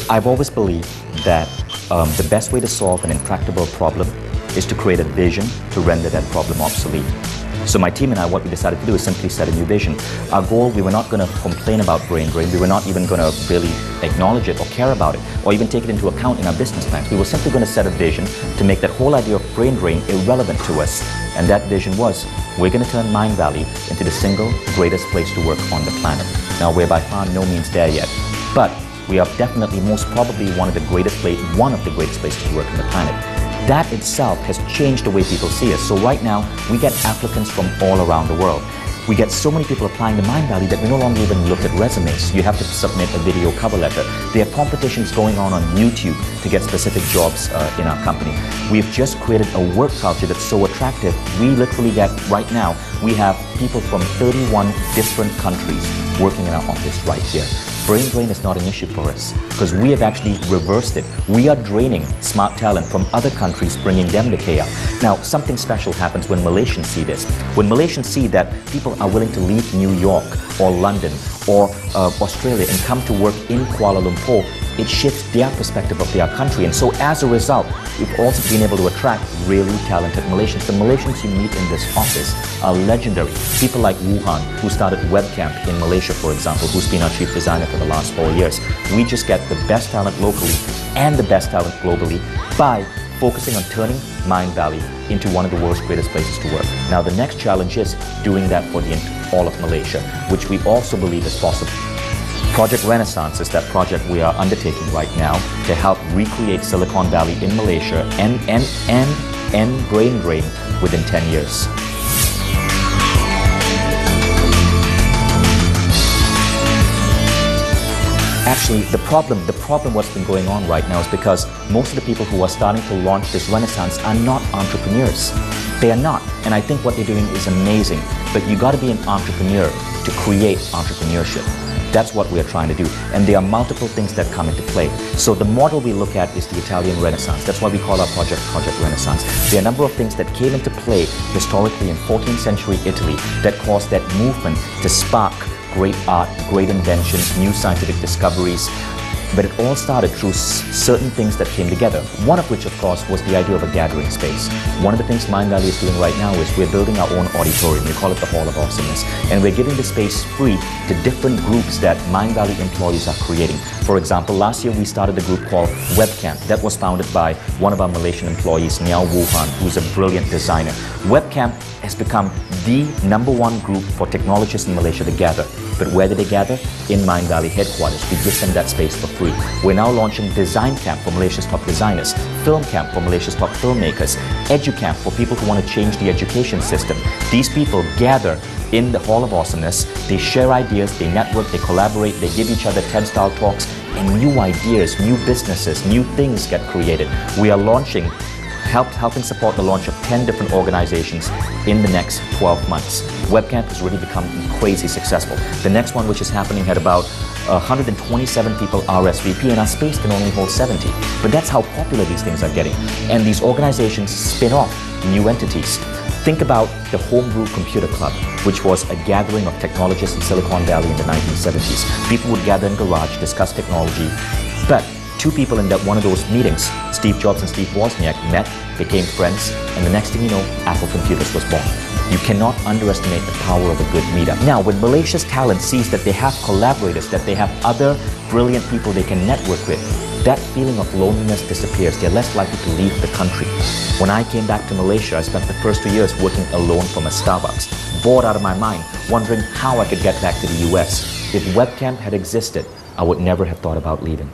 I've always believed that the best way to solve an intractable problem is to create a vision to render that problem obsolete. So my team and I, what we decided to do is simply set a new vision. Our goal, we were not going to complain about brain drain. We were not even going to really acknowledge it or care about it or even take it into account in our business plans. We were simply going to set a vision to make that whole idea of brain drain irrelevant to us. And that vision was, we're going to turn Mindvalley into the single greatest place to work on the planet. Now, we're by far no means there yet, but we are definitely most probably one of the greatest places to work on the planet. That itself has changed the way people see us. So right now, we get applicants from all around the world. We get so many people applying to Mindvalley that we no longer even look at resumes. You have to submit a video cover letter. There are competitions going on YouTube to get specific jobs in our company. We've just created a work culture that's so attractive. We literally get, right now, we have people from 31 different countries working in our office right here. Brain drain is not an issue for us because we have actually reversed it. We are draining smart talent from other countries, bringing them to KL. Now, something special happens when Malaysians see this. When Malaysians see that people are willing to leave New York or London or Australia and come to work in Kuala Lumpur, it shifts their perspective of their country. And so as a result, we've also been able to attract really talented Malaysians. The Malaysians you meet in this office are legendary. People like Wuhan, who started Webcamp in Malaysia, for example, who's been our chief designer for the last 4 years. We just get the best talent locally and the best talent globally by focusing on turning Mindvalley into one of the world's greatest places to work. Now, the next challenge is doing that for all of Malaysia, which we also believe is possible. Project Renaissance is that project we are undertaking right now to help recreate Silicon Valley in Malaysia and brain drain within 10 years. Actually, the problem what's been going on right now is because most of the people who are starting to launch this renaissance are not entrepreneurs. They are not. And I think what they're doing is amazing. But you got to be an entrepreneur to create entrepreneurship. That's what we are trying to do. And there are multiple things that come into play. So the model we look at is the Italian Renaissance. That's why we call our project Project Renaissance. There are a number of things that came into play historically in 14th century Italy that caused that movement to spark great art, great inventions, new scientific discoveries. But it all started through certain things that came together. One of which, of course, was the idea of a gathering space. One of the things Mindvalley is doing right now is we're building our own auditorium. We call it the Hall of Awesomeness. And we're giving the space free to different groups that Mindvalley employees are creating. For example, last year we started a group called Webcamp. That was founded by one of our Malaysian employees, Ngeow, who's a brilliant designer. Webcamp has become the #1 group for technologists in Malaysia to gather. But where do they gather? In Mindvalley headquarters. We give them that space for free. We're now launching Design Camp for Malaysia's top designers, Film Camp for Malaysia's top filmmakers, EduCamp for people who want to change the education system. These people gather in the Hall of Awesomeness, they share ideas, they network, they collaborate, they give each other TED-style talks, and new ideas, new businesses, new things get created. We are launching helping support the launch of 10 different organizations in the next 12 months. Webcamp has really become crazy successful. The next one, which is happening, had about 127 people RSVP, and our space can only hold 70. But that's how popular these things are getting. And these organizations spin off new entities. Think about the Homebrew Computer Club, which was a gathering of technologists in Silicon Valley in the 1970s. People would gather in the garage, discuss technology, but two people in one of those meetings, Steve Jobs and Steve Wozniak, met, became friends, and the next thing you know, Apple Computers was born. You cannot underestimate the power of a good meetup. Now, when Malaysia's talent sees that they have collaborators, that they have other brilliant people they can network with, that feeling of loneliness disappears. They're less likely to leave the country. When I came back to Malaysia, I spent the first 2 years working alone from a Starbucks, bored out of my mind, wondering how I could get back to the US. If Webcamp had existed, I would never have thought about leaving.